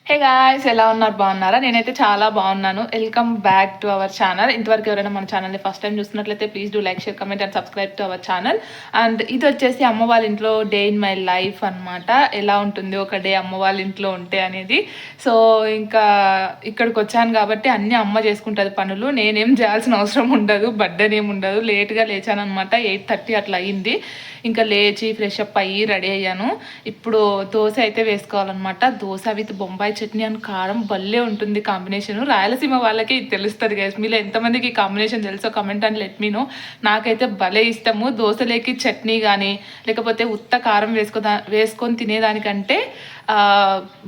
Hey guys, ఎలా ఉన్నారు? బాగున్నారా? నేనైతే చాలా బాగున్నాను. Welcome back to our channel. ఇంతవరకు ఎవరైనా మన ఛానల్ని ఫస్ట్ టైం చూస్తున్నట్లయితే please do like, share, comment and subscribe to our channel. And ఇది వచ్చేసి అమ్మ వాళ్ళ ఇంట్లో డే ఇన్ మై లైఫ్ అనమాట. ఎలా ఉంటుంది ఒక డే అమ్మ వాళ్ళ ఇంట్లో ఉంటే అనేది. సో ఇంకా ఇక్కడికి వచ్చాను కాబట్టి అన్నీ అమ్మ చేసుకుంటుంది పనులు. నేనేం చేయాల్సిన అవసరం ఉండదు, బర్త్డే ఏమి ఉండదు. లేట్గా లేచాను అనమాట, 8:30 అట్లా అయింది. ఇంకా లేచి ఫ్రెష్ అప్ అయ్యి రెడీ అయ్యాను. ఇప్పుడు దోశ అయితే వేసుకోవాలన్నమాట. దోశ విత్ బొంబాయి చట్నీ అండ్ కారం భలే ఉంటుంది కాంబినేషన్. రాయలసీమ వాళ్ళకి ఇది తెలుస్తుంది గైస్. మీలో ఎంతమందికి ఈ కాంబినేషన్ తెలుసో comment and let me know. నాకైతే భలే ఇష్టము. దోశలేకి చట్నీ కానీ లేకపోతే ఉత్త కారం వేసుకొని తినేదానికంటే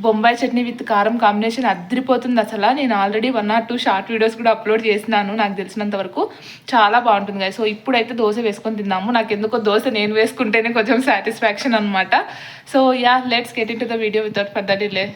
బొంబాయి చట్నీ విత్ కారం కాంబినేషన్ అదిరిపోతుంది అసలు. నేను ఆల్రెడీ 1 or 2 షార్ట్ వీడియోస్ కూడా అప్లోడ్ చేసినాను నాకు తెలిసినంత వరకు. చాలా బాగుంటుంది కదా. సో ఇప్పుడైతే దోశ వేసుకొని తిన్నాము. నాకు ఎందుకో దోశ నేను వేసుకుంటేనే కొంచెం సాటిస్ఫాక్షన్ అనమాట. So yeah, let's get in to the video without further delay.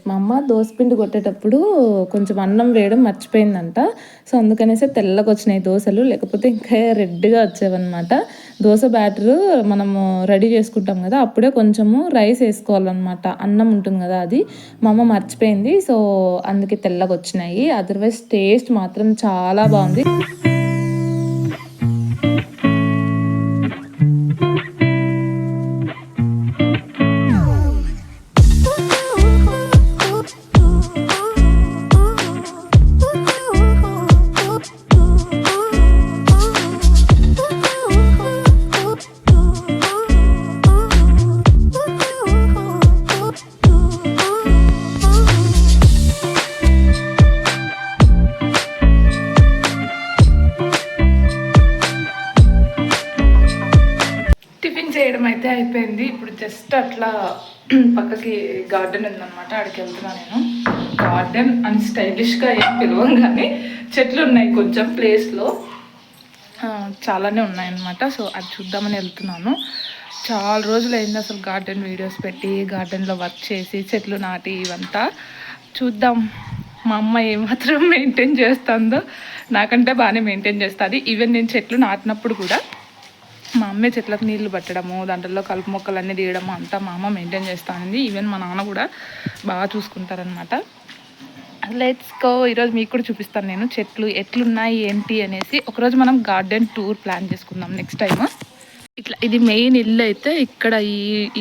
మా అమ్మ దోసపిండి కొట్టేటప్పుడు కొంచెం అన్నం వేయడం మర్చిపోయిందంట. సో అందుకనేసి తెల్లగా వచ్చినాయి దోశలు, లేకపోతే ఇంకా రెడ్గా వచ్చేవన్నమాట. దోశ బ్యాటరు మనము రెడీ చేసుకుంటాం కదా, అప్పుడే కొంచెము రైస్ వేసుకోవాలన్నమాట. అన్నం ఉంటుంది కదా, అది మా అమ్మ మర్చిపోయింది. సో అందుకే తెల్లగా వచ్చినాయి. అదర్వైజ్ టేస్ట్ మాత్రం చాలా బాగుంది. చేయడం అయితే అయిపోయింది. ఇప్పుడు జస్ట్ అట్లా పక్కకి గార్డెన్ ఉందన్నమాట, అక్కడికి వెళ్తున్నాను నేను. గార్డెన్ అండ్ స్టైలిష్గా ఏం పిలవం కానీ చెట్లు ఉన్నాయి కొంచెం ప్లేస్లో, చాలానే ఉన్నాయన్నమాట. సో అది చూద్దామని వెళ్తున్నాను. చాలా రోజులు అయింది అసలు గార్డెన్ వీడియోస్ పెట్టి, గార్డెన్లో వర్క్ చేసి, చెట్లు నాటి ఇవంతా. చూద్దాం మా అమ్మ ఏమాత్రం మెయింటైన్ చేస్తుందో. నాకంటే బాగానే మెయింటైన్ చేస్తుంది. ఈవెన్ నేను చెట్లు నాటినప్పుడు కూడా మా అమ్మే చెట్లకు నీళ్లు పట్టడము, దాంట్లో కలుపు మొక్కలన్నీ తీయడము అంతా మా అమ్మ మెయింటైన్ చేస్తుంది. ఈవెన్ మా నాన్న కూడా బాగా చూసుకుంటారనమాట. Let's go. ఈరోజు మీకు కూడా చూపిస్తాను నేను చెట్లు ఎట్లున్నాయి ఏంటి అనేసి. ఒకరోజు మనం గార్డెన్ టూర్ ప్లాన్ చేసుకుందాం నెక్స్ట్ టైం. ఇట్లా ఇది మెయిన్ ఇల్లు అయితే ఇక్కడ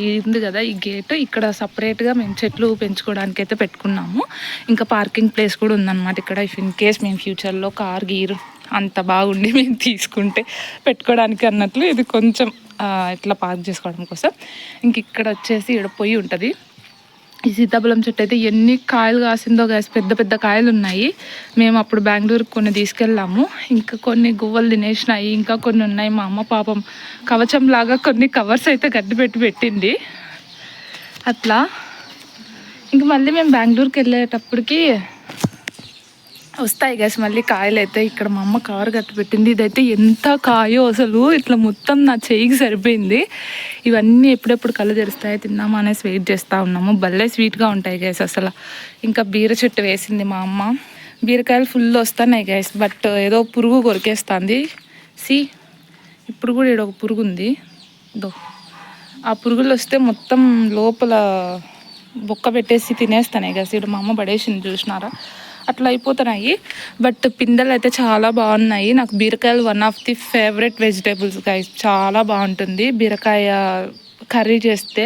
ఈ ఉంది కదా, ఈ గేట్ ఇక్కడ సపరేట్గా మేము చెట్లు పెంచుకోవడానికి అయితే పెట్టుకున్నాము. ఇంకా పార్కింగ్ ప్లేస్ కూడా ఉందన్నమాట ఇక్కడ. ఇఫ్ ఇన్ కేస్ మేము ఫ్యూచర్లో కార్ గీరు అంత బాగుండి మేము తీసుకుంటే పెట్టుకోవడానికి అన్నట్లు ఇది కొంచెం ఇట్లా పార్క్ చేసుకోవడం కోసం. ఇంక ఇక్కడ వచ్చేసి ఇక్కడ పొయ్యి ఉంటుంది. ఈ సీతాఫలం చెట్టు అయితే ఎన్ని కాయలు కాసిందో గాయస్, పెద్ద పెద్ద కాయలు ఉన్నాయి. మేము అప్పుడు బెంగళూరుకి కొన్ని తీసుకెళ్ళాము. ఇంకా కొన్ని గువ్వలు తినేసినాయి, ఇంకా కొన్ని ఉన్నాయి. మా అమ్మ పాపం కవచం లాగా కొన్ని కవర్స్ అయితే గడ్డి పెట్టింది అట్లా. ఇంక మళ్ళీ మేము బెంగళూరుకి వెళ్ళేటప్పటికి వస్తాయి గైస్ మళ్ళీ కాయలు అయితే. ఇక్కడ మా అమ్మ కవర్ కట్టి పెట్టింది. ఇదైతే ఎంత కాయో అసలు, ఇట్లా మొత్తం నా చెయ్యికి సరిపోయింది. ఇవన్నీ ఎప్పుడెప్పుడు కళ్ళు తెరుస్తాయో తిన్నామా అనేసి వెయిట్ చేస్తూ ఉన్నాము. భలే స్వీట్గా ఉంటాయి గైస్ అసలు. ఇంకా బీర చెట్టు వేసింది మా అమ్మ. బీరకాయలు ఫుల్ వస్తున్నాయి గైస్, బట్ ఏదో పురుగు కొరికేస్తుంది. ఇప్పుడు కూడా ఇక్కడ ఒక పురుగు ఉంది. ఆ పురుగులు వస్తే మొత్తం లోపల బొక్క పెట్టేసి తినేస్తాయి గైస్. ఇక్కడ మా అమ్మ పడేసింది చూసినారా, అట్లా అయిపోతున్నాయి. బట్ పిందెలు అయితే చాలా బాగున్నాయి. నాకు బీరకాయలు one of the favourite vegetables guys. చాలా బాగుంటుంది బీరకాయ కర్రీ చేస్తే.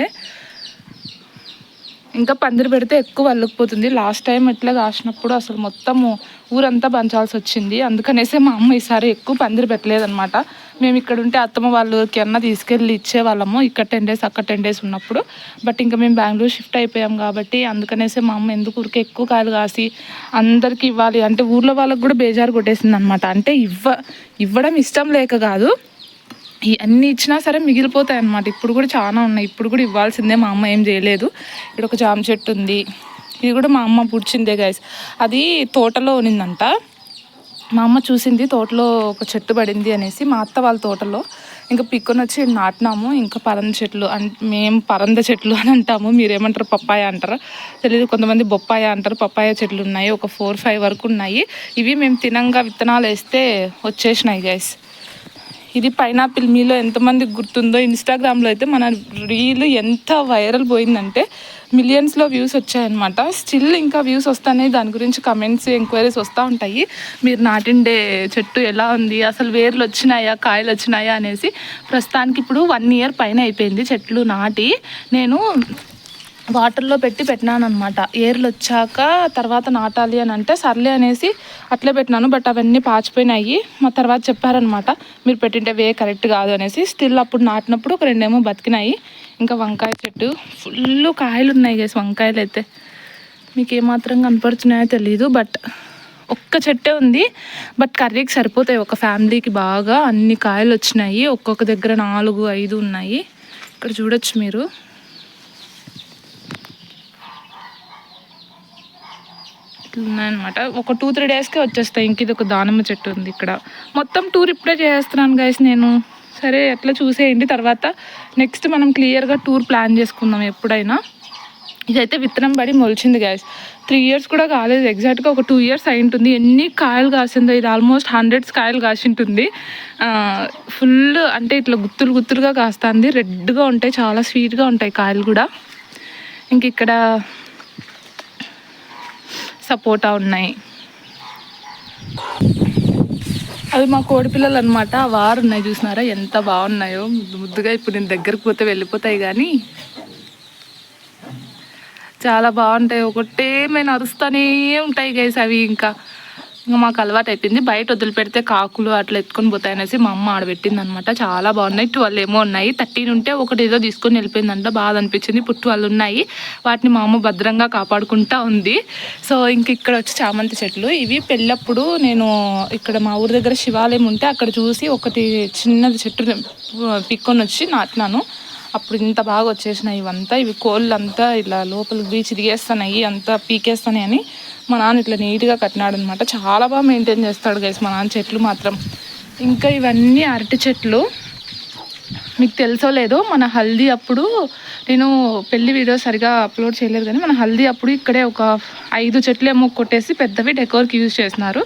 ఇంకా పందిరి పెడితే ఎక్కువ అల్లుకుపోతుంది. లాస్ట్ టైం ఇట్లా కాసినప్పుడు అసలు మొత్తము ఊరంతా పంచాల్సి వచ్చింది. అందుకనేసే మా అమ్మ ఈసారి ఎక్కువ పందిరి పెట్టలేదన్నమాట. మేము ఇక్కడ ఉంటే అత్తమ్మ వాళ్ళకి అన్న తీసుకెళ్ళి ఇచ్చేవాళ్ళము, ఇక్కడ 10 days అక్కడ 10 days ఉన్నప్పుడు. బట్ ఇంకా మేము బెంగళూరు షిఫ్ట్ అయిపోయాం కాబట్టి అందుకనేసే మా అమ్మ ఎందుకు ఊరికే ఎక్కువ కాయలు కాసి అందరికి ఇవ్వాలి అంటే ఊర్లో వాళ్ళకి కూడా బేజారు కొట్టేసింది అనమాట. అంటే ఇవ్వడం ఇష్టం లేక కాదు, అన్నీ ఇచ్చినా సరే మిగిలిపోతాయి అన్నమాట. ఇప్పుడు కూడా చాలా ఉన్నాయి, ఇప్పుడు కూడా ఇవ్వాల్సిందే. మా అమ్మ ఏం చేయలేదు. ఇక్కడ ఒక జామ చెట్టు ఉంది, ఇది కూడా మా అమ్మ పుడిచిందే గైస్. అది తోటలో ఉన్నిందంట. మా అమ్మ చూసింది తోటలో ఒక చెట్టు పడింది అనేసి, మా అత్త వాళ్ళ తోటలో ఇంకా పిక్కొని వచ్చి నాటినాము. ఇంకా పరంద చెట్లు మేము పరంద చెట్లు అని అంటాము, మీరేమంటారు పప్పాయ అంటారా తెలియదు, కొంతమంది బొప్పాయ అంటారు. పప్పాయ చెట్లు ఉన్నాయి, ఒక 4-5 వరకు ఉన్నాయి. ఇవి మేము తినంగా విత్తనాలు వేస్తే వచ్చేసినాయి గైస్. ఇది పైనాపిల్. మీలో ఎంతమందికి గుర్తుందో, ఇన్స్టాగ్రామ్లో అయితే మన రీల్ ఎంత వైరల్ పోయిందంటే మిలియన్స్లో వ్యూస్ వచ్చాయన్నమాట. స్టిల్ ఇంకా వ్యూస్ వస్తాయి, దాని గురించి కమెంట్స్ ఎంక్వైరీస్ వస్తూ ఉంటాయి. మీరు నాటిండే చెట్టు ఎలా ఉంది, అసలు వేర్లు వచ్చినాయా కాయలు వచ్చినాయా అనేసి. ప్రస్తుతానికి ఇప్పుడు 1 year పైన అయిపోయింది చెట్లు నాటి. నేను వాటర్లో పెట్టినాను అనమాట. ఏర్లు వచ్చాక తర్వాత నాటాలి అని అంటే సర్లే అనేసి అట్లే పెట్టినాను. బట్ అవన్నీ పాచిపోయినాయి. మా తర్వాత చెప్పారనమాట, మీరు పెట్టింటే వే కరెక్ట్ కాదు అనేసి. స్టిల్ అప్పుడు నాటినప్పుడు ఒక 2 ఏమో బతికినాయి. ఇంకా వంకాయ చెట్టు ఫుల్ కాయలు ఉన్నాయి గైస్. వంకాయలు అయితే మీకు ఏమాత్రం కనపడుతున్నాయో తెలీదు, బట్ ఒక్క చెట్టే ఉంది. బట్ కర్రీకి సరిపోతాయి ఒక ఫ్యామిలీకి బాగా. అన్ని కాయలు వచ్చినాయి, ఒక్కొక్క దగ్గర 4-5 ఉన్నాయి. ఇక్కడ చూడొచ్చు మీరు. ఉన్నాయన్నమాట. ఒక 2-3 డేస్కే వచ్చేస్తాయి. ఇంక ఇది ఒక దానిమ్మ చెట్టు ఉంది ఇక్కడ. మొత్తం టూర్ ఇప్పుడే చేస్తున్నాను గైస్ నేను. సరే ఎట్లా చూసేయండి, తర్వాత నెక్స్ట్ మనం క్లియర్గా టూర్ ప్లాన్ చేసుకుందాం ఎప్పుడైనా. ఇదైతే విత్తనం పడి మొలిచింది గైస్. 3 years కూడా కాలేదు, ఎగ్జాక్ట్గా ఒక 2 years అయి ఉంటుంది. ఎన్ని కాయలు కాసిందో, ఇది ఆల్మోస్ట్ 100 కాయలు కాసి ఉంటుంది. ఫుల్ అంటే ఇట్లా గుత్తులుగా కాస్తుంది. రెడ్గా ఉంటాయి, చాలా స్వీట్గా ఉంటాయి కాయలు కూడా. ఇంక ఇక్కడ సపోటా ఉన్నాయి, అవి మా కోడి పిల్లలు అనమాట. వారు ఉన్నాయి చూసినారా ఎంత బాగున్నాయో ముద్దుగా. ఇప్పుడు నేను దగ్గరకు పోతే వెళ్ళిపోతాయి కానీ చాలా బాగుంటాయి. ఒకటే మేము అరుస్తూనే ఉంటాయి గైస్ అవి. ఇంకా మాకు అలవాటు అయిపోయింది. బయట వదిలిపెడితే కాకులు అట్లా ఎత్తుకొని పోతాయి అనేసి మా అమ్మ ఆడబెట్టింది అనమాట. చాలా బాగున్నాయి. 12 ఏమో ఉన్నాయి. 13 ఉంటే ఒకటి ఏదో తీసుకొని వెళ్ళిపోయిందంట, బాధ అనిపించింది. ఇప్పుడు 12 ఉన్నాయి. వాటిని మా అమ్మ భద్రంగా కాపాడుకుంటా ఉంది. సో ఇంక ఇక్కడ వచ్చి చామంతి చెట్లు. ఇవి పెళ్ళప్పుడు నేను ఇక్కడ మా ఊరి దగ్గర శివాలయం ఉంటే అక్కడ చూసి ఒకటి చిన్నది చెట్టు పిక్కొని వచ్చి నాటినాను. అప్పుడు ఇంత బాగా వచ్చేసినాయి ఇవంతా. ఇవి కోళ్ళంతా ఇలా లోపలికి బీచ్ దిగేస్తున్నాయి, అంతా పీకేస్తున్నాయి అని మా నాన్న ఇట్లా నీట్గా కట్టినాడు అనమాట. చాలా బాగా మెయింటైన్ చేస్తాడు గైస్ మా నాన్న చెట్లు మాత్రం. ఇంకా ఇవన్నీ అరటి చెట్లు. మీకు తెలుసో లేదో, మన హల్దీ అప్పుడు నేను పెళ్లి వీడియో సరిగా అప్లోడ్ చేయలేదు కానీ మన హల్దీ అప్పుడు ఇక్కడే ఒక 5 చెట్లు ఏమో కొట్టేసి పెద్దవి డెకోర్కి యూజ్ చేసినారు.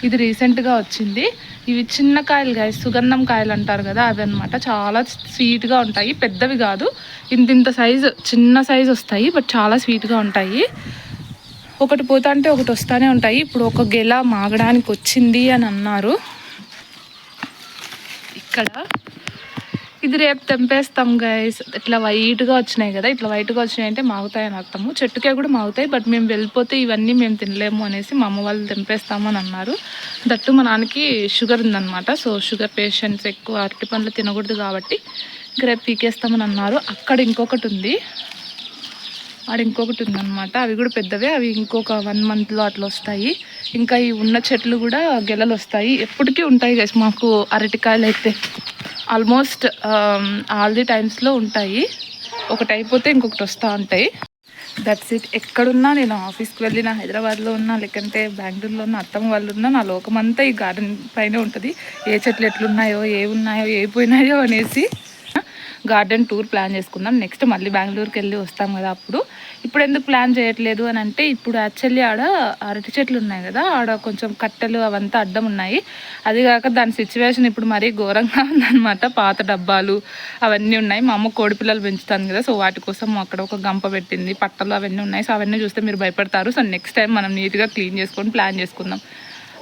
ఇది రీసెంట్గా వచ్చింది. ఇవి చిన్న కాయలు గైస్, సుగంధం కాయలు అంటారు కదా, అవి అనమాట. చాలా స్వీట్గా ఉంటాయి, పెద్దవి కాదు, ఇంత సైజు, చిన్న సైజు వస్తాయి. బట్ చాలా స్వీట్గా ఉంటాయి. ఒకటి పోతా అంటే ఒకటి వస్తూనే ఉంటాయి. ఇప్పుడు ఒక గెల మాగడానికి వచ్చింది అని అన్నారు ఇక్కడ. ఇది రేపు తెంపేస్తాం గైస్. ఇట్లా వైట్గా వచ్చినాయి కదా, ఇట్లా వైట్గా వచ్చినాయి అంటే మాగుతాయి అని అర్థము. చెట్టుకే కూడా మాగుతాయి. బట్ మేము వెళ్ళిపోతే ఇవన్నీ మేము తినలేము అనేసి మా అమ్మ వాళ్ళు తెంపేస్తామని అన్నారు. దట్టు మా నాన్నకి షుగర్ ఉందన్నమాట. సో షుగర్ పేషెంట్స్ ఎక్కువ అరటి పండ్లు తినకూడదు కాబట్టి రేపు పీకేస్తామని అన్నారు. అక్కడ ఇంకొకటి ఉంది, ఆడ ఇంకొకటి ఉందన్నమాట. అవి కూడా పెద్దవే, అవి ఇంకొక 1 monthలో అట్లా వస్తాయి. ఇంకా ఈ ఉన్న చెట్లు కూడా గెలలు వస్తాయి, ఎప్పటికీ ఉంటాయి గైస్ మాకు అరటికాయలు అయితే. ఆల్మోస్ట్ ఆల్ ది టైమ్స్లో ఉంటాయి. ఒకటి అయిపోతే ఇంకొకటి వస్తూ ఉంటాయి. That's it. ఎక్కడున్నా, నేను ఆఫీస్కి వెళ్ళినా, హైదరాబాద్లో ఉన్నా, లేకంటే బెంగళూరులో ఉన్న అత్తమ్మ వాళ్ళు ఉన్నా, నా లోకమంతా ఈ గార్డెన్ పైనే ఉంటుంది. ఏ చెట్లు ఎట్లున్నాయో, ఏ ఉన్నాయో, ఏ పోయినాయో అనేసి గార్డెన్ టూర్ ప్లాన్ చేసుకుందాం. నెక్స్ట్ మళ్ళీ బెంగళూరుకి వెళ్ళి వస్తాం కదా అప్పుడు. ఇప్పుడు ఎందుకు ప్లాన్ చేయట్లేదు అని అంటే, ఇప్పుడు యాక్చువల్లీ ఆడ అరటి చెట్లు ఉన్నాయి కదా, ఆడ కొంచెం కట్టెలు అవంతా అడ్డం ఉన్నాయి. అది కాక దాని సిచ్యువేషన్ ఇప్పుడు మరీ ఘోరంగా ఉందన్నమాట. పాత డబ్బాలు అవన్నీ ఉన్నాయి. మా అమ్మ కోడి పిల్లలు పెంచుతాను కదా, సో వాటి కోసం అక్కడ ఒక గంప పెట్టింది, పట్టలు అవన్నీ ఉన్నాయి. సో అవన్నీ చూస్తే మీరు భయపడతారు. సో నెక్స్ట్ టైం మనం నీట్గా క్లీన్ చేసుకొని ప్లాన్ చేసుకుందాం.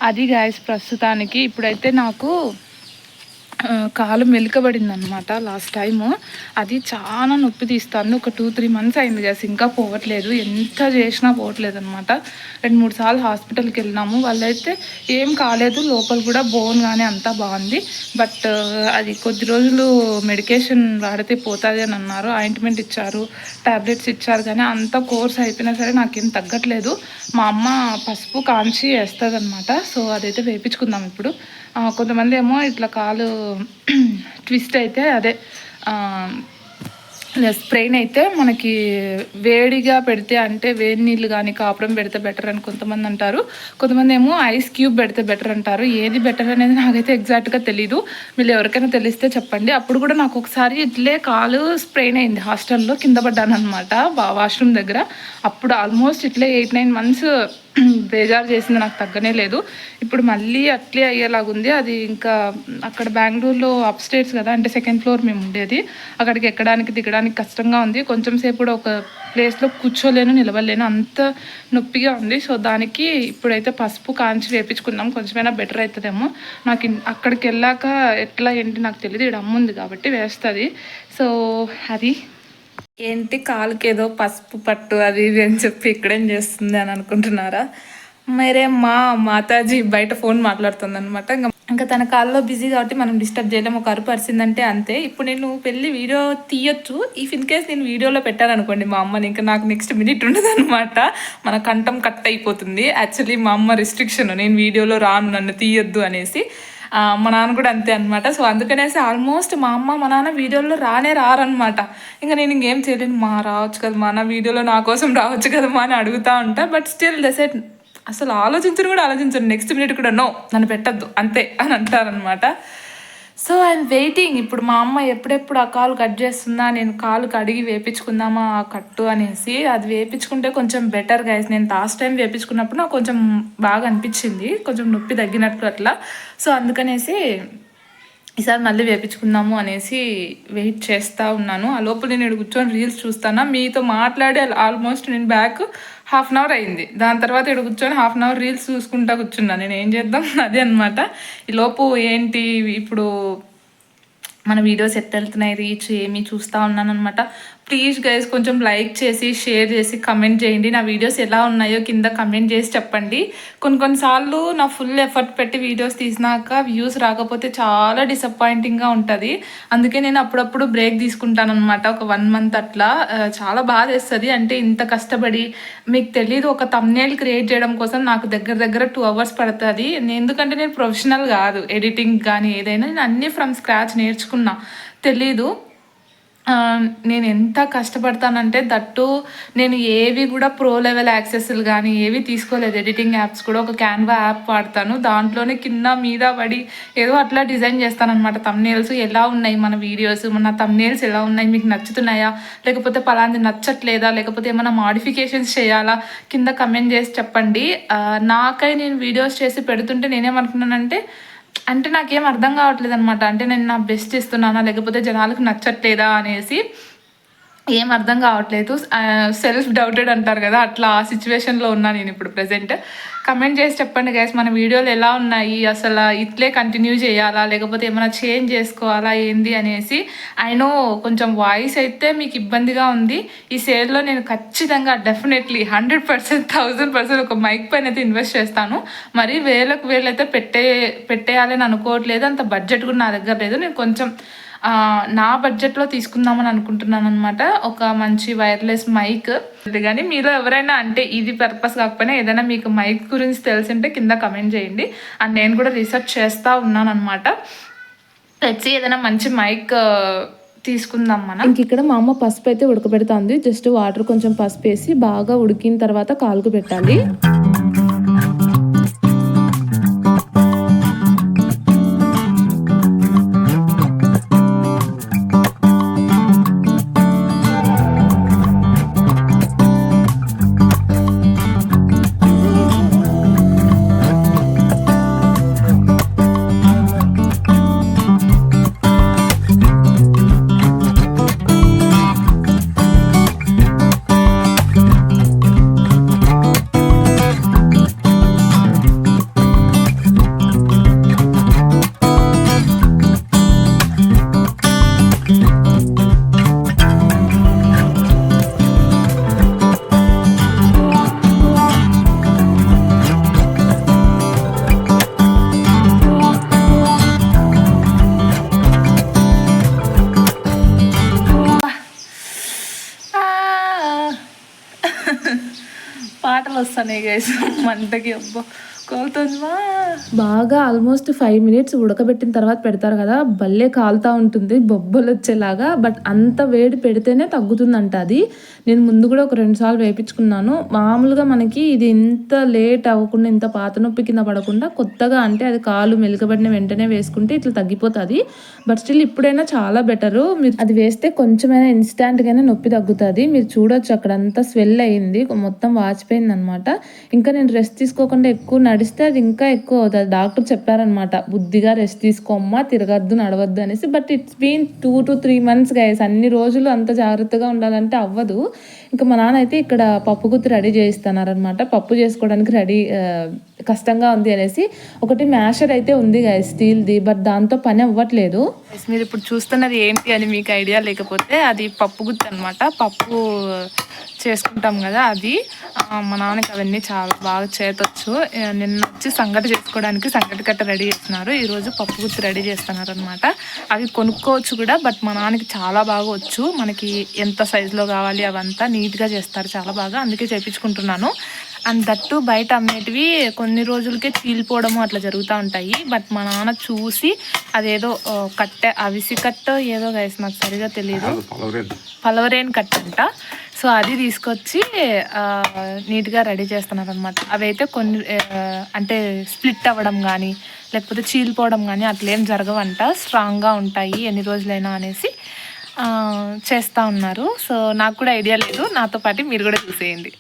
అది గాయస్ ప్రస్తుతానికి. ఇప్పుడైతే నాకు కాలు మెలికబడింది అనమాట లాస్ట్ టైము. అది చాలా నొప్పి తీస్తాను. ఒక 2-3 మంత్స్ అయింది కదా, ఇంకా పోవట్లేదు. ఎంత చేసినా పోవట్లేదు అనమాట. 2-3 సార్లు హాస్పిటల్కి వెళ్ళినాము. వాళ్ళైతే ఏం కాలేదు, లోపల కూడా బోన్ కానీ అంతా బాగుంది. బట్ అది కొద్ది రోజులు మెడికేషన్ వాడితే పోతుంది అని అన్నారు. ఆయింట్మెంట్ ఇచ్చారు, టాబ్లెట్స్ ఇచ్చారు, కానీ అంత కోర్స్ అయిపోయినా సరే నాకేం తగ్గట్లేదు. మా అమ్మ పసుపు కాంచి వేస్తుంది అనమాట. సో అదైతే వేయించుకుందాం ఇప్పుడు. కొంతమంది ఏమో ఇట్లా కాలు ట్విస్ట్ అయితే అదే స్ప్రెయిన్ అయితే మనకి వేడిగా పెడితే, అంటే వేడి నీళ్ళు కానీ కాపురం పెడితే బెటర్ అని కొంతమంది అంటారు. కొంతమంది ఏమో ఐస్ క్యూబ్ పెడితే బెటర్ అంటారు. ఏది బెటర్ అనేది నాకైతే ఎగ్జాక్ట్గా తెలీదు. మీరు ఎవరికైనా తెలిస్తే చెప్పండి. అప్పుడు కూడా నాకు ఒకసారి ఇట్లే కాలు స్ప్రెయిన్ అయింది. హాస్టల్లో కింద పడ్డాను అనమాట వాష్రూమ్ దగ్గర. అప్పుడు ఆల్మోస్ట్ ఇట్లే 8-9 మంత్స్ బేజారు చేసింది, నాకు తగ్గనే లేదు. ఇప్పుడు మళ్ళీ అట్లే అయ్యేలాగుంది. అది ఇంకా అక్కడ బెంగళూరులో అప్ స్టేట్స్ కదా, అంటే 2nd ఫ్లోర్ మేము ఉండేది. అక్కడికి ఎక్కడానికి దిగడానికి కష్టంగా ఉంది. కొంచెం సేపు కూడా ఒక ప్లేస్లో కూర్చోలేను, నిలవలేను, అంత నొప్పిగా ఉంది. సో దానికి ఇప్పుడైతే పసుపు కాంచి వేపించుకున్నాం. కొంచెమైనా బెటర్ అవుతుందేమో. నాకు అక్కడికి వెళ్ళాక ఎట్లా ఏంటి నాకు తెలియదు. ఇక్కడ అమ్మ ఉంది కాబట్టి వేస్తుంది. సో అది ఏంటి కాలుకి ఏదో పసుపు పట్టు అది ఇది అని చెప్పి ఇక్కడేం చేస్తుంది అని అనుకుంటున్నారా? మరే మాతాజీ బయట ఫోన్ మాట్లాడుతుంది అనమాట. ఇంకా తన కాల్లో బిజీ కాబట్టి మనం డిస్టర్బ్ చేయలేము. ఒక అరుపు అరిసిందంటే అంతే. ఇప్పుడు నేను పెళ్ళి వీడియో తీయొచ్చు. ఇన్ కేస్ నేను వీడియోలో పెట్టాను అనుకోండి మా అమ్మని, ఇంకా నాకు నెక్స్ట్ మినిట్ ఉండదు అనమాట. మన కంఠం కట్ అయిపోతుంది. యాక్చువల్లీ మా అమ్మ రిస్ట్రిక్షన్, నేను వీడియోలో రాను, నన్ను తీయొద్దు అనేసి. మా నాన్న కూడా అంతే అనమాట. సో అందుకనేసి ఆల్మోస్ట్ మా అమ్మ మా నాన్న వీడియోలో రారనమాట. ఇంకా నేను ఇంకేం చేయలేను. రావచ్చు కదా మా నా వీడియోలో, నా కోసం రావచ్చు కదమ్మా అని అడుగుతూ ఉంటా. బట్ స్టిల్ దెసెట్ అసలు ఆలోచించను. నెక్స్ట్ మినిట్ కూడా నో, నన్ను పెట్టద్దు అంతే అని అంటారనమాట. So I'm waiting. ఇప్పుడు మా అమ్మ ఎప్పుడెప్పుడు ఆ కాలు కట్ చేస్తుందా, నేను కాలు కడిగి వేపించుకుందామా ఆ కట్టు అనేసి. అది వేపించుకుంటే కొంచెం బెటర్ గైస్. నేను లాస్ట్ టైం వేపించుకున్నప్పుడు నాకు కొంచెం బాగా అనిపించింది, కొంచెం నొప్పి తగ్గినట్లు అట్లా. సో అందుకనేసి ఈసారి మళ్ళీ వేపించుకుందాము అనేసి వెయిట్ చేస్తూ ఉన్నాను. ఆ లోపల నేను ఇక్కడ కూర్చొని రీల్స్ చూస్తాను. మీతో మాట్లాడి ఆల్మోస్ట్ నేను బ్యాక్ 1/2 అవర్ అయింది. దాని తర్వాత ఇక్కడ కూర్చొని 1/2 అవర్ రీల్స్ చూసుకుంటా కూర్చున్నాను. నేను ఏం చేద్దాం అదే అనమాట. ఈ లోపు ఏంటి ఇప్పుడు మన వీడియోస్ ఎట్లా వెళ్తున్నాయి, రీచ్ ఏమి చూస్తూ ఉన్నాను అనమాట. ప్లీజ్ గైస్ కొంచెం లైక్ చేసి, షేర్ చేసి, కమెంట్ చేయండి. నా వీడియోస్ ఎలా ఉన్నాయో కింద కమెంట్ చేసి చెప్పండి. కొన్నిసార్లు నా ఫుల్ ఎఫర్ట్ పెట్టి వీడియోస్ తీసినాక వ్యూస్ రాకపోతే చాలా డిసప్పాయింటింగ్గా ఉంటుంది. అందుకే నేను అప్పుడప్పుడు బ్రేక్ తీసుకుంటాను అనమాట. ఒక 1 మంత్ అట్లా. చాలా బాధ వేస్తుంది. అంటే ఇంత కష్టపడి, మీకు తెలీదు, ఒక థంబ్నెయిల్ క్రియేట్ చేయడం కోసం నాకు దగ్గర 2 అవర్స్ పడుతుంది. ఎందుకంటే నేను ప్రొఫెషనల్ కాదు, ఎడిటింగ్ కానీ ఏదైనా నేను అన్నీ ఫ్రమ్ స్క్రాచ్ నేర్చుకున్నా. తెలీదు నేను ఎంత కష్టపడతానంటే, దట్టు నేను ఏవి కూడా ప్రో లెవెల్ యాక్సెస్లు కానీ ఏవి తీసుకోలేదు. ఎడిటింగ్ యాప్స్ కూడా ఒక క్యాన్వా యాప్ వాడతాను. దాంట్లోనే కింద మీద పడి ఏదో అట్లా డిజైన్ చేస్తానమాట. థంబ్నెయిల్స్ ఎలా ఉన్నాయి, మన వీడియోస్, మన థంబ్నెయిల్స్ ఎలా ఉన్నాయి, మీకు నచ్చుతున్నాయా, లేకపోతే పలాంది నచ్చట్లేదా, లేకపోతే ఏమైనా మాడిఫికేషన్స్ చేయాలా, కింద కమెంట్ చేసి చెప్పండి. నాకై నేను వీడియోస్ చేసి పెడుతుంటే నేనేమనుకున్నానంటే, అంటే నాకేం అర్థం కావట్లేదు అనమాట. అంటే నేను నా బెస్ట్ ఇస్తున్నానా, లేకపోతే జనాలకు నచ్చట్లేదా అనేసి ఏం అర్థం కావట్లేదు. సెల్ఫ్ డౌటెడ్ అంటారు కదా, అట్లా ఆ సిచ్యువేషన్లో ఉన్నా నేను ఇప్పుడు ప్రజెంట్. కమెంట్ చేసి చెప్పండి గైస్, మన వీడియోలు ఎలా ఉన్నాయి, అసలు ఇట్లే కంటిన్యూ చేయాలా, లేకపోతే ఏమైనా చేంజ్ చేసుకోవాలా ఏంది అనేసి. అయినో కొంచెం వాయిస్ అయితే మీకు ఇబ్బందిగా ఉంది. ఈ సేల్లో నేను ఖచ్చితంగా డెఫినెట్లీ 100%, 1000% ఒక మైక్ పైన అయితే ఇన్వెస్ట్ చేస్తాను. మరి వేలకు అయితే పెట్టేయాలని అనుకోవట్లేదు. అంత బడ్జెట్ కూడా నా దగ్గర లేదు. నేను కొంచెం నా బడ్జెట్లో తీసుకుందామని అనుకుంటున్నాను అనమాట. ఒక మంచి వైర్లెస్ మైక్. కానీ మీలో ఎవరైనా, అంటే ఇది పర్పస్ కాకపోయినా ఏదైనా మీకు మైక్ గురించి తెలిసింటే కింద కమెంట్ చేయండి. అండ్ నేను కూడా రీసెర్చ్ చేస్తూ ఉన్నాను అనమాట. తెచ్చి ఏదైనా మంచి మైక్ తీసుకుందాం మనం. ఇంక ఇక్కడ మా అమ్మ పసుపు అయితే ఉడకబెడుతుంది. జస్ట్ వాటర్ కొంచెం పసుపు వేసి బాగా ఉడికిన తర్వాత కాలుకు పెట్టాలి. పాటలు వస్తాయి గైస్ మంటకి. అబ్బా కాలుతుందిమా. బాగా ఆల్మోస్ట్ 5 minutes ఉడకబెట్టిన తర్వాత పెడతారు కదా, భలే కాలుతూ ఉంటుంది బొబ్బలు వచ్చేలాగా. బట్ అంత వేడి పెడితేనే తగ్గుతుందంట అది. నేను ముందు కూడా ఒక 2 సార్లు వేయించుకున్నాను. మామూలుగా మనకి ఇది ఇంత లేట్ అవ్వకుండా, ఇంత పాత నొప్పి కింద పడకుండా కొత్తగా అంటే అది కాలు మెలికబడిన వెంటనే వేసుకుంటే ఇట్లా తగ్గిపోతుంది. బట్ స్టిల్ ఇప్పుడైనా చాలా బెటరు. మీరు అది వేస్తే కొంచెమైనా ఇన్స్టాంట్గానే నొప్పి తగ్గుతుంది. మీరు చూడొచ్చు అక్కడ అంతా స్వెల్ అయ్యింది, మొత్తం వాచిపోయింది అనమాట. ఇంకా నేను రెస్ట్ తీసుకోకుండా ఎక్కువ నడిస్తే అది ఇంకా ఎక్కువ అవుతుంది. డాక్టర్ చెప్పారనమాట, బుద్ధిగా రెస్ట్ తీసుకోమ్మా, తిరగద్దు నడవద్దు అనేసి. But it's been 2 to 3 months guys. అన్ని రోజులు అంత జాగ్రత్తగా ఉండాలంటే అవ్వదు. ఇంకా మా నాన్న అయితే ఇక్కడ పప్పు గుత్తి రెడీ చేయిస్తున్నారనమాట. పప్పు చేసుకోవడానికి కష్టంగా ఉంది అనేసి ఒకటి మ్యాషర్ అయితే ఉంది గైస్ స్టీల్ది, బట్ దాంతో పని అవ్వట్లేదు. మీరు ఇప్పుడు చూస్తున్నది ఏంటి అని మీకు ఐడియా లేకపోతే అది పప్పు గుత్తి అనమాట. పప్పు చేసుకుంటాం కదా అది. మా నాన్నకి అవన్నీ చాలా బాగా చేతొచ్చు. నిన్న వచ్చి సంగటి చేసుకోవడానికి సంగటి కట్ట రెడీ చేస్తున్నారు, ఈరోజు పప్పు గుత్తి రెడీ చేస్తున్నారు అనమాట. అవి కొనుక్కోవచ్చు కూడా, బట్ మా నాన్నకి చాలా బాగా వచ్చు. మనకి ఎంత సైజులో కావాలి అవంతా నీట్గా చేస్తారు చాలా బాగా, అందుకే చేయించుకుంటున్నాను. అండ్ దట్టు బయట అమ్మేటివి కొన్ని రోజులకే చీలిపోవడము అట్లా జరుగుతూ ఉంటాయి. బట్ మా నాన్న చూసి అదేదో కట్టె అవిసి కట్ట ఏదో గైస్ నాకు సరిగా తెలియదు, పలవరేన్ కట్ట అంట. సో అది తీసుకొచ్చి నీట్గా రెడీ చేస్తున్నారు అనమాట. అవి అయితే కొన్ని అంటే స్ప్లిట్ అవ్వడం కానీ లేకపోతే చీలిపోవడం కానీ అట్లేం జరగవంట, స్ట్రాంగ్గా ఉంటాయి ఎన్ని రోజులైనా అనేసి చేస్తూ ఉన్నారు. సో నాకు కూడా ఐడియా లేదు, నాతో పాటు మీరు కూడా చూసేయండి.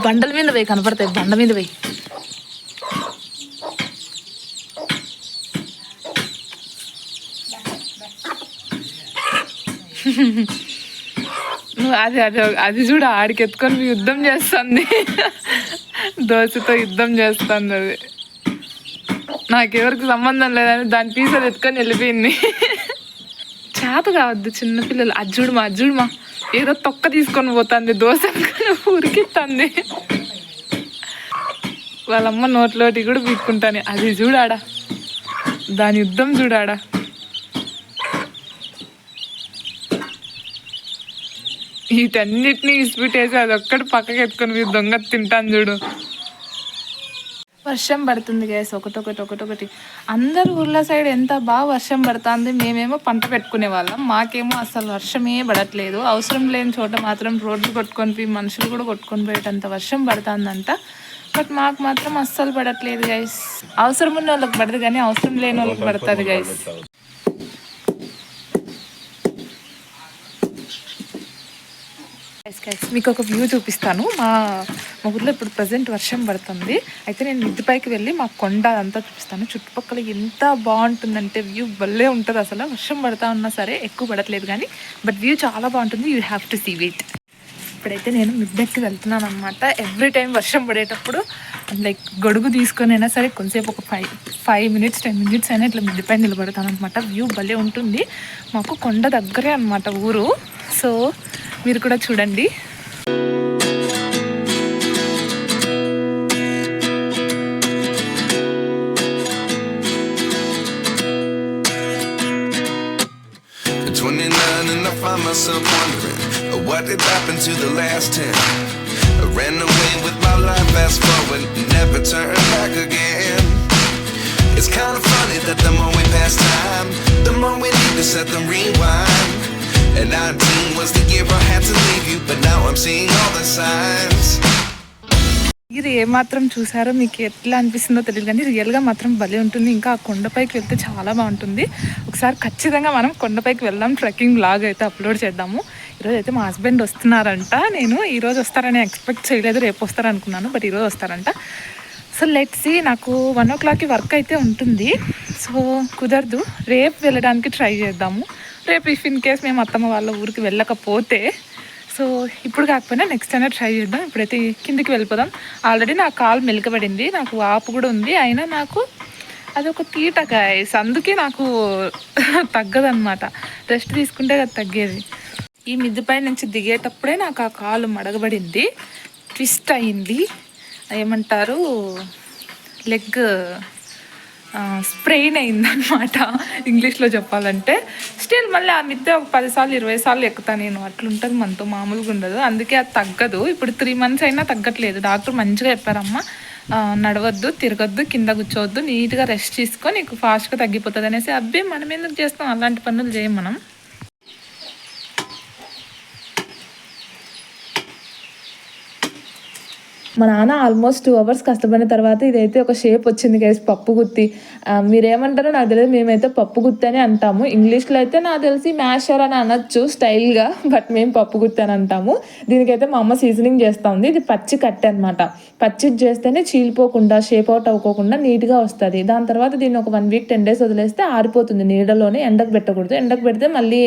బండల మీద పోయి కనపడతాయి, బండ మీద పోయి. అది అది అది చూడు ఆడికి ఎత్తుకొని యుద్ధం చేస్తుంది, దోశతో యుద్ధం చేస్తుంది. అది నాకెవరికి సంబంధం లేదని దాని పీసలు ఎత్తుకొని వెళ్ళిపోయింది. చేత కావద్దు చిన్నపిల్లలు. అజ్జుడుమా ఏదో తొక్క తీసుకొని పోతుంది, దోశ ఉరికిస్తుంది. వాళ్ళమ్మ నోట్లోటి కూడా పీక్కుంటాను. అది చూడాడా, దాని యుద్ధం చూడాడా. వీటన్నిటినీ ఇసిపెట్టేసి అది ఒక్కటి పక్కకి ఎత్తుకొని దొంగ తింటాను చూడు. వర్షం పడుతుంది గైస్, ఒకటొకటి. అందరు ఊర్ల సైడ్ ఎంత బాగా వర్షం పడుతుంది. మేమేమో పంట పెట్టుకునే వాళ్ళం, మాకేమో అసలు వర్షమే పడట్లేదు. అవసరం లేని చోట మాత్రం రోడ్లు కొట్టుకొని పోయి మనుషులు కూడా కొట్టుకొని పోయేటంత వర్షం పడుతుందంట. బట్ మాకు మాత్రం అస్సలు పడట్లేదు గైస్. అవసరం ఉన్న వాళ్ళకి పడదు కానీ అవసరం లేని వాళ్ళకి పడుతుంది గైస్. మీకు ఒక వ్యూ చూపిస్తాను. మా ఊర్లో ఇప్పుడు ప్రజెంట్ వర్షం పడుతుంది. అయితే నేను మిద్ది పైకి వెళ్ళి మా కొండ అంతా చూపిస్తాను. చుట్టుపక్కల ఎంత బాగుంటుందంటే వ్యూ భలే ఉంటుంది అసలు. వర్షం పడుతూ ఉన్నా సరే ఎక్కువ పడట్లేదు కానీ, బట్ వ్యూ చాలా బాగుంటుంది. You have to see it. ఇప్పుడైతే నేను మిద్దెక్కి వెళ్తున్నాను అనమాట. ఎవ్రీ టైం వర్షం పడేటప్పుడు లైక్ గొడుగు తీసుకొని అయినా సరే కొంతసేపు ఒక 5 minutes 10 minutes అయినా ఇట్లా మిద్దె పైన నిలబడతాను అనమాట. వ్యూ భలే ఉంటుంది. మాకు కొండ దగ్గరే అనమాట ఊరు. సో మీరు కూడా చూడండి. Myself wondering what did happen to the last 10. I ran away with my life, fast forward, never turn back again. It's kind of funny that the more we pass time, the more we need to set the rewind. And 19 was the year I had to leave you, but now I'm seeing all the signs. మీరు ఏమాత్రం చూసారో మీకు ఎట్లా అనిపిస్తుందో తెలియదు కానీ రియల్గా మాత్రం భలే ఉంటుంది. ఇంకా ఆ కొండపైకి వెళ్తే చాలా బాగుంటుంది. ఒకసారి ఖచ్చితంగా మనం కొండపైకి వెళ్దాం. ట్రెక్కింగ్ బ్లాగ్ అయితే అప్లోడ్ చేద్దాము. ఈరోజు అయితే మా హస్బెండ్ వస్తున్నారంట. నేను ఈరోజు వస్తారని ఎక్స్పెక్ట్ చేయలేదు, రేపు వస్తారనుకున్నాను, బట్ ఈరోజు వస్తారంట. So let's see. నాకు 1 o'clockకి వర్క్ అయితే ఉంటుంది, సో కుదరదు. రేపు వెళ్ళడానికి ట్రై చేద్దాము. రేపు ఇఫ్ ఇన్ కేస్ మేము అత్తమ్మ వాళ్ళ ఊరికి వెళ్ళకపోతే, సో ఇప్పుడు కాకపోయినా నెక్స్ట్ అయినా ట్రై చేద్దాం. ఇప్పుడైతే కిందికి వెళ్ళిపోదాం. ఆల్రెడీ నా కాలు మెలకబడింది, నాకు వాపు కూడా ఉంది, అయినా నాకు అదొక తీట గాయస్, అందుకే నాకు తగ్గదన్నమాట. రెస్ట్ తీసుకుంటే అది తగ్గేది. ఈ మిద్దిపై నుంచి దిగేటప్పుడే నాకు ఆ కాలు మడగబడింది, ట్విస్ట్ అయింది, ఏమంటారు లెగ్ స్ప్రెయిన్ అయిందనమాట ఇంగ్లీష్లో చెప్పాలంటే. స్టిల్ మళ్ళీ ఆ మిద్దె ఒక 10 సార్లు 20 సార్లు ఎక్కుతాను నేను, అట్లుంటుంది మనతో, మామూలుగా ఉండదు. అందుకే అది తగ్గదు. ఇప్పుడు 3 months అయినా తగ్గట్లేదు. డాక్టర్ మంచిగా చెప్పారమ్మా, నడవద్దు, తిరగద్దు, కింద కూర్చోవద్దు, నీట్గా రెస్ట్ తీసుకొని నీకు ఫాస్ట్గా తగ్గిపోతుంది అనేసి. అబ్బే మనం ఎందుకు చేస్తాం అలాంటి పనులు చేయం మనం. మా నాన్న ఆల్మోస్ట్ 2 hours కష్టపడిన తర్వాత ఇదైతే ఒక షేప్ వచ్చింది గైస్, పప్పు గుత్తి. మీరేమంటారో నాకు తెలియదు, మేమైతే పప్పు గుత్తి అని అంటాము. ఇంగ్లీష్లో అయితే నాకు తెలిసి మ్యాషర్ అని అనొచ్చు స్టైల్గా, బట్ మేము పప్పు గుత్తి అని అంటాము. దీనికైతే మా అమ్మ సీజనింగ్ చేస్తూ ఉంది. ఇది పచ్చి కట్టె అనమాట. పచ్చి చేస్తేనే చీలిపోకుండా, షేప్ అవుట్ అవ్వకుండా నీట్గా వస్తుంది. దాని తర్వాత దీన్ని ఒక 1 week 10 days వదిలేస్తే ఆరిపోతుంది నీడలోనే. ఎండకు పెట్టకూడదు, ఎండకు పెడితే మళ్ళీ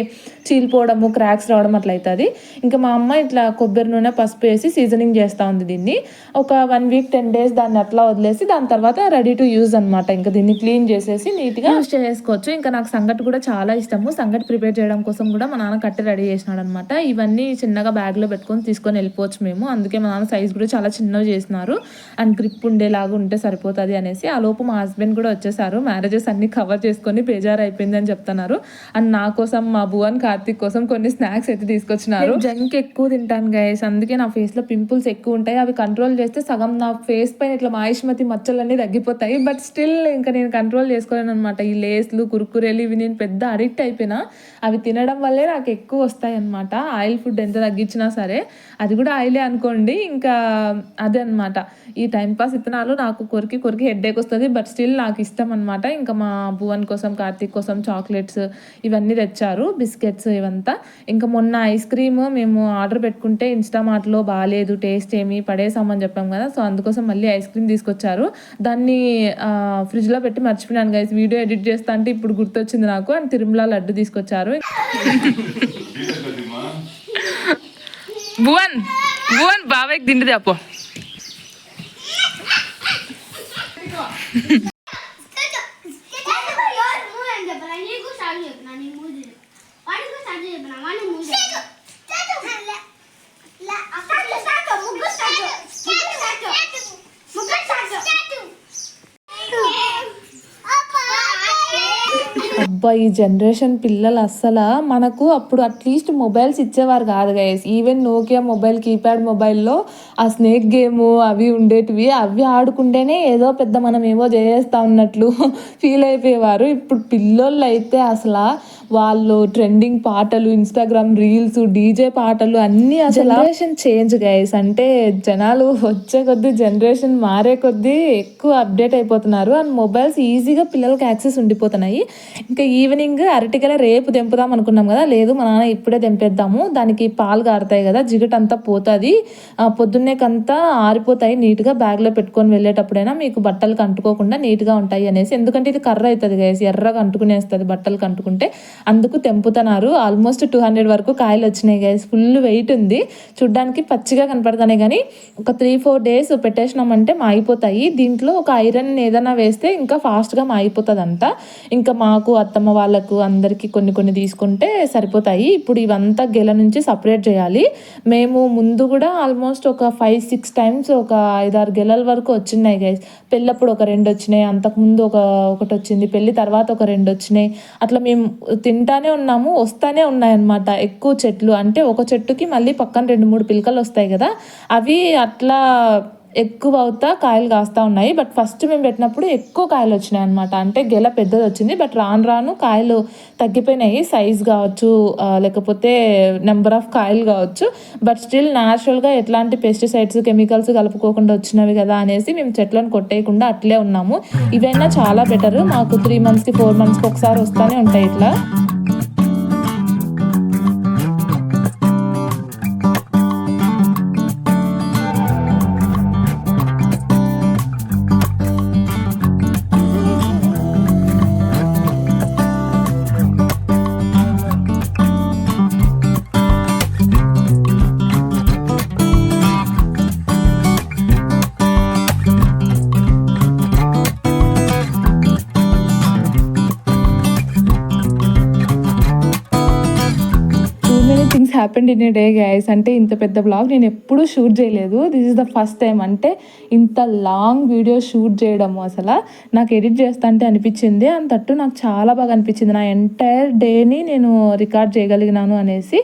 చీలిపోవడము, క్రాక్స్ రావడం అట్లా అవుతుంది. ఇంకా మా అమ్మ ఇట్లా కొబ్బరి నూనె, పసుపు వేసి సీజనింగ్ చేస్తూ ఉంది దీన్ని. ఒక 1 week 10 days దాన్ని అట్లా వదిలేసి దాని తర్వాత రెడీ టు యూజ్ అనమాట. ఇంకా దీన్ని క్లీన్ చేసేసి నీట్గా యూజ్ చేసుకోవచ్చు. ఇంకా నాకు సంగటి కూడా చాలా ఇష్టము. సంగటి ప్రిపేర్ చేయడం కోసం కూడా మా నాన్న కట్టి రెడీ చేసినాడు అనమాట. ఇవన్నీ చిన్నగా బ్యాగ్లో పెట్టుకొని తీసుకొని వెళ్ళిపోవచ్చు మేము. అందుకే మా నాన్న సైజ్ కూడా చాలా చిన్నగా చేసినారు. అండ్ గ్రిప్ ఉండేలాగా ఉంటే సరిపోతుంది అనేసి. ఆ లోపు మా హస్బెండ్ కూడా వచ్చేసారు. మ్యారేజెస్ అన్ని కవర్ చేసుకొని బేజారు అయిపోయింది అని చెప్తున్నారు. అండ్ నా కోసం, మా భువన్, కార్తిక్ కోసం కొన్ని స్నాక్స్ అయితే తీసుకొచ్చినారు. జంక్ ఎక్కువ తింటాను గైస్, అందుకే నా ఫేస్లో పింపుల్స్ ఎక్కువ ఉంటాయి. అవి కంట్రోల్ చేస్తే సగం నా ఫేస్ పైన ఇట్లా మాయిష్మతి మచ్చలన్నీ తగ్గిపోతాయి. బట్ స్టిల్ ఇంకా నేను కంట్రోల్ చేసుకోలేను అనమాట. ఈ లేస్లు, కురుకురేలు ఇవి నేను పెద్ద అడిక్ట్ అయిపోయినా. అవి తినడం వల్లే నాకు ఎక్కువ వస్తాయి అనమాట. ఆయిల్ ఫుడ్ ఎంత తగ్గించినా సరే, అది కూడా ఆయిలే అనుకోండి. ఇంకా అదే అనమాట, ఈ టైంపాస్ ఇత్తనాలు నాకు కొరికి హెడ్ఏక్ వస్తుంది. బట్ స్టిల్ నాకు ఇష్టం అనమాట. ఇంకా మా భువన్ కోసం, కార్తీక్ కోసం చాక్లెట్స్ ఇవన్నీ తెచ్చారు, బిస్కెట్స్ ఇవంతా. ఇంకా మొన్న ఐస్ క్రీమ్ మేము ఆర్డర్ పెట్టుకుంటే ఇన్స్టామార్ట్లో బాగాలేదు, టేస్ట్ ఏమి, పడేసామని చెప్పాం కదా. సో అందుకోసం మళ్ళీ ఐస్ క్రీమ్ తీసుకొచ్చారు. దాన్ని ఫ్రిడ్జ్లో పెట్టి మర్చిపోయాను గైస్. వీడియో ఎడిట్ చేస్తా అంటే ఇప్పుడు గుర్తొచ్చింది నాకు. అండ్ తిరుమల లడ్డు తీసుకొచ్చారు. భువన్ బాబాయ్కి తిండి అప్పో. అబ్బా, ఈ జనరేషన్ పిల్లలు అస్సలు మనకు అప్పుడు అట్లీస్ట్ మొబైల్స్ ఇచ్చేవారు కాదు guys. Even Nokia mobile, keypad మొబైల్లో ఆ స్నేక్ గేమ్ అవి ఉండేటివి. అవి ఆడుకుంటేనే ఏదో పెద్ద మనం ఏమో చేస్తా ఉన్నట్లు ఫీల్ అయిపోయేవారు. ఇప్పుడు పిల్లోళ్ళు అయితే అసలు వాళ్ళు ట్రెండింగ్ పాటలు, ఇన్స్టాగ్రామ్ రీల్స్, డీజే పాటలు అన్నీ. అసలు జనరేషన్ చేంజ్ గైస్. అంటే జనాలు వచ్చే కొద్దీ, జనరేషన్ మారే కొద్దీ ఎక్కువ అప్డేట్ అయిపోతున్నారు. అండ్ మొబైల్స్ ఈజీగా పిల్లలకి యాక్సెస్ ఉండిపోతున్నాయి. ఇంకా ఈవినింగ్ అరటికల రేపు తెంపుదాం అనుకున్నాం కదా, లేదు మా నాన్న ఇప్పుడే తెంపేద్దాము, దానికి పాలు కారుతాయి కదా, జిగట అంతా పోతుంది, పొద్దున్నేకంతా ఆరిపోతాయి నీట్గా, బ్యాగ్లో పెట్టుకొని వెళ్ళేటప్పుడైనా మీకు బట్టలకు అంటుకోకుండా నీట్గా ఉంటాయి అనేసి. ఎందుకంటే ఇది కర్ర అవుతుంది గైస్, ఎర్రగా అంటుకునేస్తుంది బట్టలకు అంటుకుంటే. అందుకు తెంపుతున్నారు. ఆల్మోస్ట్ 200 వరకు కాయలు వచ్చినాయి గైస్. ఫుల్ వెయిట్ ఉంది, చూడ్డానికి పచ్చిగా కనపడుతున్నాయి కానీ ఒక 3-4 days పెట్టేసినామంటే మాగిపోతాయి. దీంట్లో ఒక ఐరన్ ఏదైనా వేస్తే ఇంకా ఫాస్ట్గా మాగిపోతుంది అంట. ఇంకా మాకు, అత్తమ్మ వాళ్ళకు అందరికీ కొన్ని తీసుకుంటే సరిపోతాయి. ఇప్పుడు ఇవంతా గెల నుంచి సపరేట్ చేయాలి. మేము ముందు కూడా ఆల్మోస్ట్ ఒక 5-6 times ఒక 5-6 గెలల వరకు వచ్చినాయి గైస్. పెళ్ళప్పుడు ఒక 2 వచ్చినాయి, అంతకుముందు ఒకటి వచ్చింది, పెళ్ళి తర్వాత ఒక 2 వచ్చినాయి. అట్లా మేము తింటానే ఉన్నాము, వస్తానే ఉన్నాయన్నమాట. ఎక్కువ చెట్లు అంటే ఒక చెట్టుకి మళ్ళీ పక్కన 2-3 పిలకలు వస్తాయి కదా, అవి అట్లా ఎక్కువ అవుతా కాయలు కాస్తూ ఉన్నాయి. బట్ ఫస్ట్ మేము పెట్టినప్పుడు ఎక్కువ కాయలు వచ్చినాయి అనమాట. అంటే గెల పెద్దది వచ్చింది. బట్ రాను కాయలు తగ్గిపోయినాయి, సైజ్ కావచ్చు లేకపోతే నెంబర్ ఆఫ్ కాయలు కావచ్చు. బట్ స్టిల్ న్యాచురల్గా ఎట్లాంటి పెస్టిసైడ్స్, కెమికల్స్ కలుపుకోకుండా వచ్చినవి కదా అనేసి మేము చెట్లను కొట్టేయకుండా అట్లే ఉన్నాము. ఇవైనా చాలా బెటర్. మాకు 3 monthsకి 4 monthsకి ఒకసారి వస్తూనే ఉంటాయి ఇట్లా. Things happened in a day guys. అంటే ఇంత పెద్ద బ్లాగ్ నేను ఎప్పుడూ షూట్ చేయలేదు. This is the first time. అంటే ఇంత లాంగ్ వీడియో షూట్ చేయడము అసలు నాకు ఎడిట్ చేస్తా అంటే అనిపించింది. అంతట్టు నాకు చాలా బాగా అనిపించింది నా ఎంటైర్ డేని నేను రికార్డ్ చేయగలిగినాను అనేసి.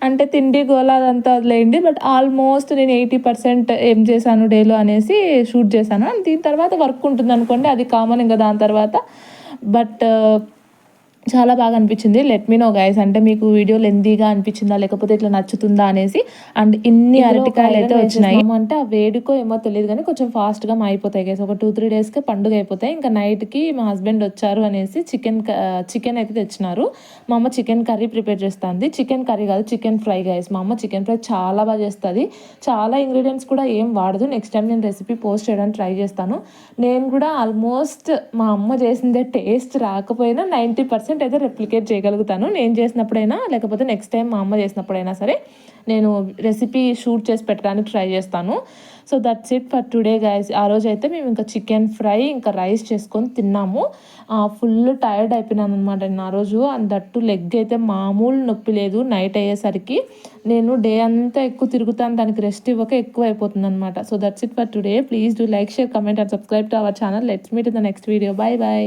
అంటే తిండి గోల అదంతా వదిలేయండి, బట్ ఆల్మోస్ట్ నేను 80% ఏం చేశాను డేలో అనేసి షూట్ చేశాను. అండ్ దీని తర్వాత వర్క్ ఉంటుంది అనుకోండి, అది కామన్ ఇంకా దాని తర్వాత. బట్ చాలా బాగా అనిపించింది. లెట్ మీ నో గైస్, అంటే మీకు వీడియో లెందీగా అనిపించిందా లేకపోతే ఇట్లా నచ్చుతుందా అనేసి. అండ్ ఇన్ని అరటికాయలు అయితే వచ్చినాయి. అంటే ఆ వేడికో ఏమో తెలియదు కానీ కొంచెం ఫాస్ట్గా అయిపోతాయి గైస్. ఒక 2-3 డేస్కి పండుగ అయిపోతాయి. ఇంకా నైట్కి మా హస్బెండ్ వచ్చారు అనేసి చికెన్ అయితే తెచ్చినారు. మా అమ్మ చికెన్ కర్రీ ప్రిపేర్ చేస్తుంది. చికెన్ కర్రీ కాదు, చికెన్ ఫ్రై గైస్. మా అమ్మ చికెన్ ఫ్రై చాలా బాగా చేస్తుంది. చాలా ఇంగ్రీడియంట్స్ కూడా ఏం వాడదు. నెక్స్ట్ టైం నేను రెసిపీ పోస్ట్ చేయడానికి ట్రై చేస్తాను. నేను కూడా ఆల్మోస్ట్ మా అమ్మ చేసిందే టేస్ట్ రాకపోయినా 90% అయితే రెప్లికేట్ చేయగలుగుతాను. నేను చేసినప్పుడైనా లేకపోతే నెక్స్ట్ టైం మా అమ్మ చేసినప్పుడైనా సరే నేను రెసిపీ షూట్ చేసి పెట్టడానికి ట్రై చేస్తాను. So that's it for today guys. ఆ రోజు అయితే మేము ఇంకా చికెన్ ఫ్రై ఇంకా రైస్ చేసుకొని తిన్నాము. ఫుల్ టైర్డ్ అయిపోయినాను అనమాట నేను ఆ రోజు. దట్టు లెగ్ అయితే మామూలు నొప్పి లేదు. నైట్ అయ్యేసరికి నేను డే అంతా ఎక్కువ తిరుగుతాను, దానికి రెస్ట్ ఇవ్వక ఎక్కువ అయిపోతుంది అనమాట. So that's it for today. Please do like, share, comment and subscribe to our channel. Let's meet in the next video. By by.